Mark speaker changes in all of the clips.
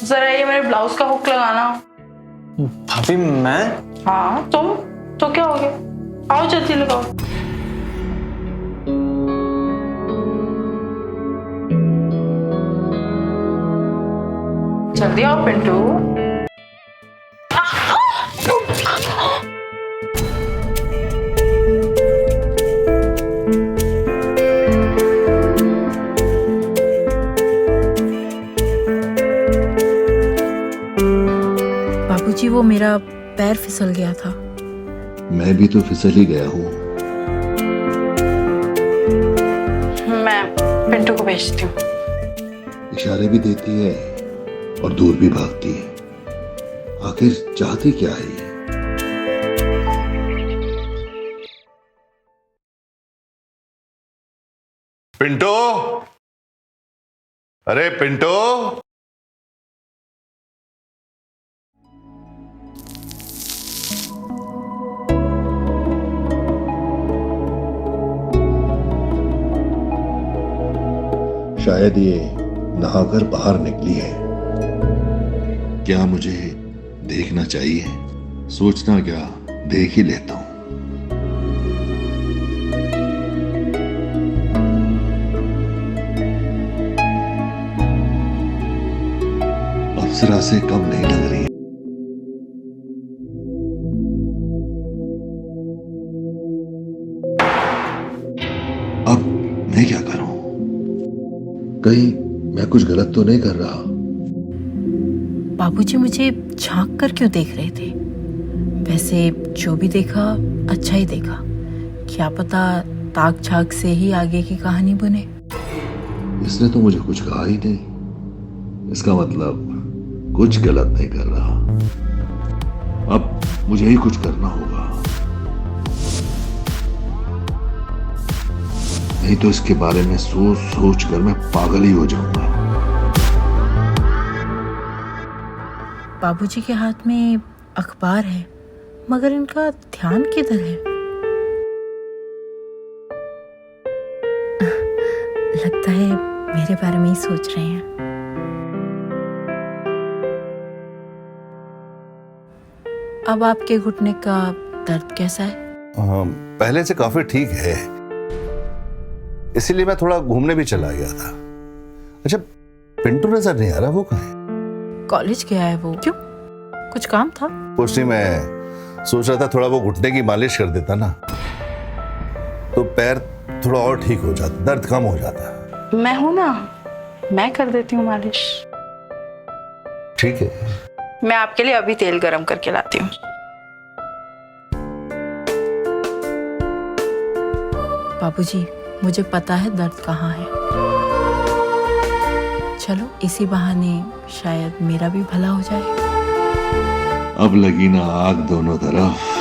Speaker 1: जरा ये मेरे ब्लाउज का हुक लगाना।
Speaker 2: भाभी मैं?
Speaker 1: हाँ तुम तो क्या हो गया, आओ जल्दी लगाओ। जल्दी आओ पिंटू।
Speaker 3: बाबूजी वो मेरा पैर फिसल गया था।
Speaker 4: मैं भी तो फिसल ही गया हूँ।
Speaker 1: मैं पिंटू को भेजती हूँ।
Speaker 4: इशारे भी देती है और दूर भी भागती है। आखिर चाहती क्या है ये?
Speaker 5: पिंटो, अरे पिंटो।
Speaker 4: शायद ये नहाकर बाहर निकली है। क्या मुझे देखना चाहिए? सोचना क्या, देख ही लेता हूं। अप्सरा से कम नहीं लग रही। अब मैं क्या करूं? कहीं मैं कुछ गलत तो नहीं कर रहा?
Speaker 3: बाबूजी मुझे झांक कर क्यों देख रहे थे? वैसे जो भी देखा अच्छा ही देखा। क्या पता ताक झांक से ही आगे की कहानी बने।
Speaker 4: इसने तो मुझे कुछ कहा ही नहीं। इसका मतलब कुछ गलत नहीं कर रहा। अब मुझे ही कुछ करना होगा, नहीं तो इसके बारे में सोच सोच कर मैं पागल ही हो जाऊंगा।
Speaker 3: बाबूजी के हाथ में अखबार है, मगर इनका ध्यान किधर है? लगता है मेरे बारे में ही सोच रहे हैं। अब आपके घुटने का दर्द कैसा है?
Speaker 5: पहले से काफी ठीक है, इसीलिए मैं थोड़ा घूमने भी चला गया था। अच्छा, पिंटू नजर नहीं आ रहा, वो कहाँ है?
Speaker 3: कॉलेज गया है वो। क्यों, कुछ काम था?
Speaker 5: कुछ नहीं, मैं सोच रहा था थोड़ा वो घुटने की मालिश कर देता ना, तो पैर थोड़ा और ठीक हो जाता, दर्द कम हो जाता।
Speaker 1: मैं हूं ना, मैं कर देती हूँ मालिश।
Speaker 5: ठीक है,
Speaker 1: मैं आपके लिए अभी तेल गरम करके लाती हूँ।
Speaker 3: बाबूजी मुझे पता है दर्द कहाँ है। चलो इसी बहाने शायद मेरा भी भला हो जाए।
Speaker 4: अब लगी ना आग दोनों तरफ।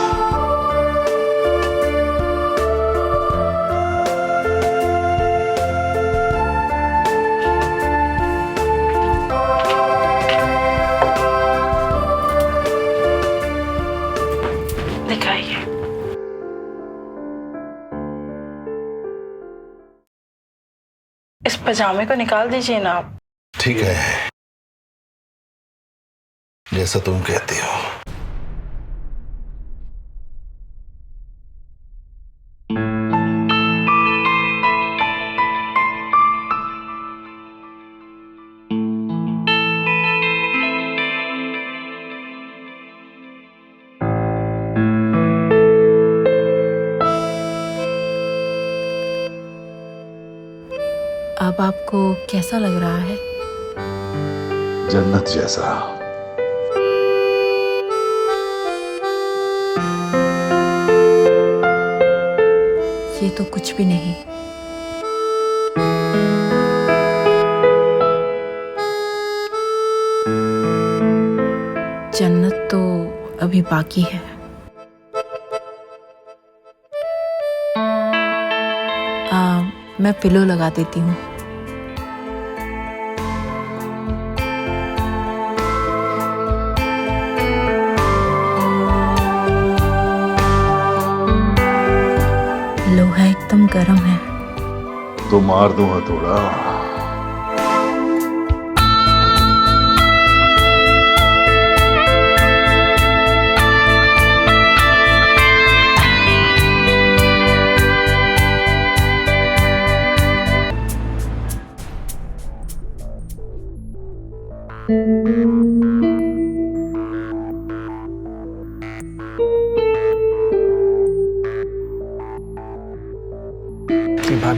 Speaker 1: दिखाइए। इस पजामे को निकाल दीजिए ना आप।
Speaker 5: ठीक है, जैसा तुम कहती हो।
Speaker 3: अब आपको कैसा लग रहा है?
Speaker 4: जन्नत जैसा।
Speaker 3: ये तो कुछ भी नहीं। जन्नत तो अभी बाकी है। मैं पिलो लगा देती हूँ। लोहा एकदम गर्म है।
Speaker 4: तो मार दूं हथौड़ा।
Speaker 2: भाभी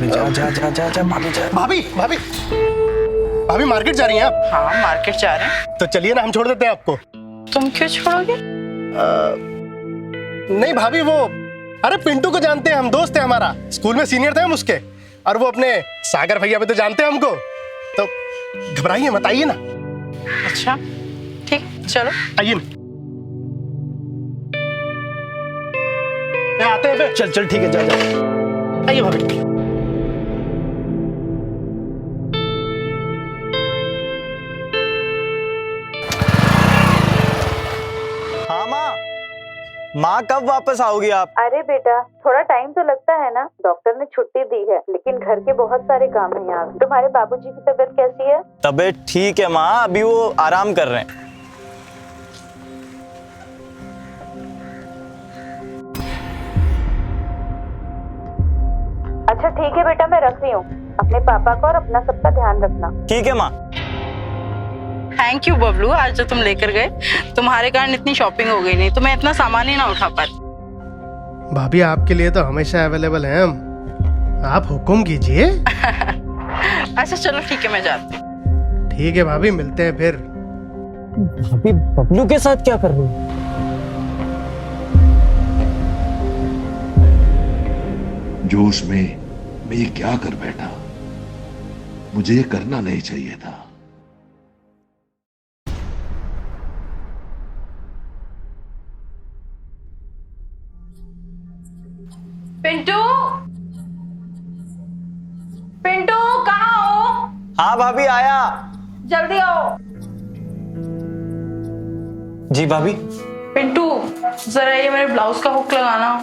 Speaker 2: जा जा जा जा जा भाभी जा।
Speaker 6: भाभी भाभी भाभी मार्केट जा रही हैं आप?
Speaker 1: हाँ मार्केट जा रहे हैं।
Speaker 6: तो चलिए ना, हम छोड़ देते हैं आपको।
Speaker 1: तुम क्यों छोड़ोगे?
Speaker 6: नहीं भाभी, वो अरे पिंटू को जानते हैं हम, दोस्त है हमारा, स्कूल में सीनियर थे हम उसके। और वो अपने सागर भैया भी तो जानते हैं हमको। तो घबराइए मत, आइए ना।
Speaker 1: अच्छा ठीक, चलो
Speaker 6: आइए ना। आते हैं फिर।
Speaker 2: चल चल ठीक है, जा जा।
Speaker 6: आइए भाभी।
Speaker 2: हाँ माँ, माँ कब वापस आओगी आप?
Speaker 7: अरे बेटा, थोड़ा टाइम तो लगता है ना। डॉक्टर ने छुट्टी दी है, लेकिन घर के बहुत सारे काम हैं यार। तुम्हारे बाबूजी की तबीयत कैसी है?
Speaker 2: तबीयत ठीक है माँ, अभी वो आराम कर रहे हैं।
Speaker 7: अच्छा ठीक है बेटा, मैं रख रही हूँ। अपने पापा का और अपना सबका ध्यान रखना।
Speaker 2: ठीक है माँ।
Speaker 1: थैंक यू बबलू, आज जो तुम लेकर गए, तुम्हारे कारण इतनी शॉपिंग हो गई, नहीं तो मैं इतना सामान ही ना उठा पाती।
Speaker 6: भाभी आपके लिए तो हमेशा अवेलेबल हैं हम, आप हुक्म कीजिए।
Speaker 1: अच्छा चलो ठीक है, मैं जाती हूँ।
Speaker 6: ठीक है भाभी, मिलते हैं फिर।
Speaker 2: भाभी बबलू के साथ क्या कर रही है?
Speaker 4: जोश में मैं ये क्या कर बैठा, मुझे ये करना नहीं चाहिए था।
Speaker 1: पिंटू, पिंटू कहाँ हो?
Speaker 2: हाँ भाभी आया।
Speaker 1: जल्दी आओ।
Speaker 2: जी भाभी।
Speaker 1: पिंटू जरा ये मेरे ब्लाउज का हुक लगाना।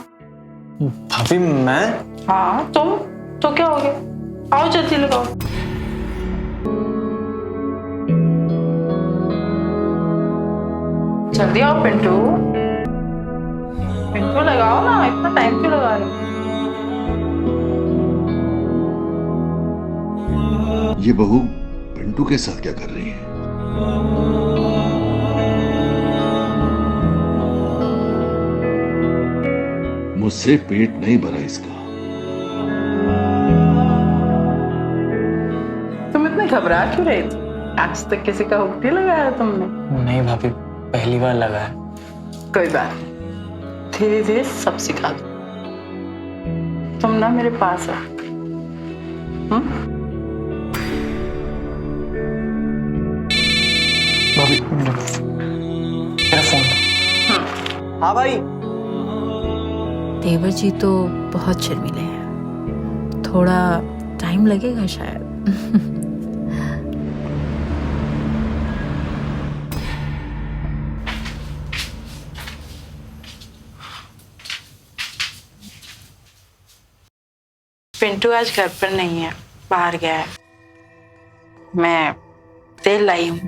Speaker 2: भाभी मैं?
Speaker 1: हाँ तुम तो क्या हो गया, आओ जल्दी लगाओ। जल्दी आओ पिंटू, पिंटू लगाओ ना, इतना टाइम क्यों लगा रहे हो?
Speaker 4: ये बहू पिंटू के साथ क्या कर रही है? मुझसे पेट नहीं भरा इसका।
Speaker 1: तुम इतने घबरा क्यों रहे थे? आज तक किसी का हुक नहीं लगाया तुमने?
Speaker 2: नहीं भाभी, पहली बार लगा है।
Speaker 1: कोई बात नहीं, धीरे धीरे सब सिखा दो। तुम ना मेरे पास आओ।
Speaker 2: भाभी मेरा फोन। हाँ भाई।
Speaker 3: देवर जी तो बहुत शर्मीले हैं, थोड़ा टाइम लगेगा शायद।
Speaker 1: पिंटू आज घर पर नहीं है, बाहर गया है। मैं तेल लाई हूँ,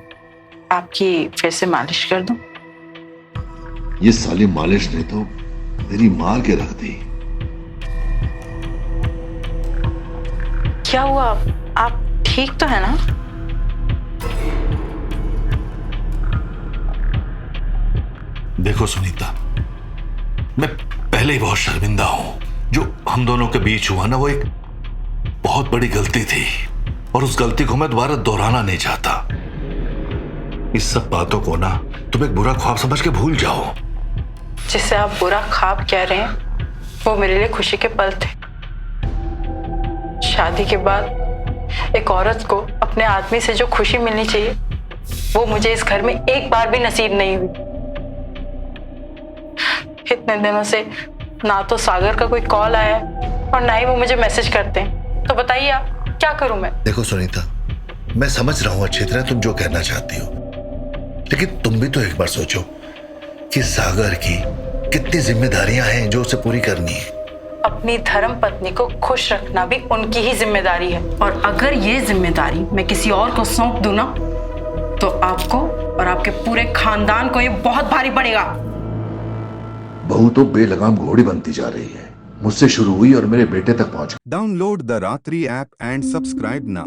Speaker 1: आपकी फिर से मालिश कर दूं?
Speaker 4: ये साली मालिश ने तो मेरी मार के रख दी।
Speaker 1: क्या हुआ, आप ठीक तो है ना?
Speaker 5: देखो सुनीता, मैं पहले ही बहुत शर्मिंदा हूं। जो हम दोनों के बीच हुआ ना, वो एक बहुत बड़ी गलती थी, और उस गलती को मैं दोबारा दोहराना नहीं चाहता। इस सब बातों को ना तुम एक बुरा ख्वाब समझ के भूल जाओ।
Speaker 1: जिसे आप बुरा ख्वाब कह रहे हैं, वो मेरे लिए खुशी के पल थे। शादी के बाद एक औरत को अपने आदमी से जो खुशी मिलनी चाहिए, वो मुझे इस घर में एक बार भी नसीब नहीं हुई। इतने दिनों से ना तो सागर का कोई कॉल आया है और ना ही वो मुझे मैसेज करते हैं। तो बताइए आप, क्या करूं मैं?
Speaker 5: देखो सुनीता, मैं समझ रहा हूं अच्छी तरह तुम जो कहना चाहती हो, लेकिन तुम भी तो एक बार सोचो कि सागर की कितनी जिम्मेदारियां हैं जो उसे पूरी करनी है।
Speaker 1: अपनी धर्म पत्नी को खुश रखना भी उनकी ही जिम्मेदारी है, और अगर ये जिम्मेदारी मैं किसी और को सौंप दूं ना, तो आपको और आपके पूरे खानदान को ये बहुत भारी पड़ेगा।
Speaker 4: बहू तो बेलगाम घोड़ी बनती जा रही है। मुझसे शुरू हुई और मेरे बेटे तक पहुंच गई।
Speaker 8: Download the Ratri app and subscribe now.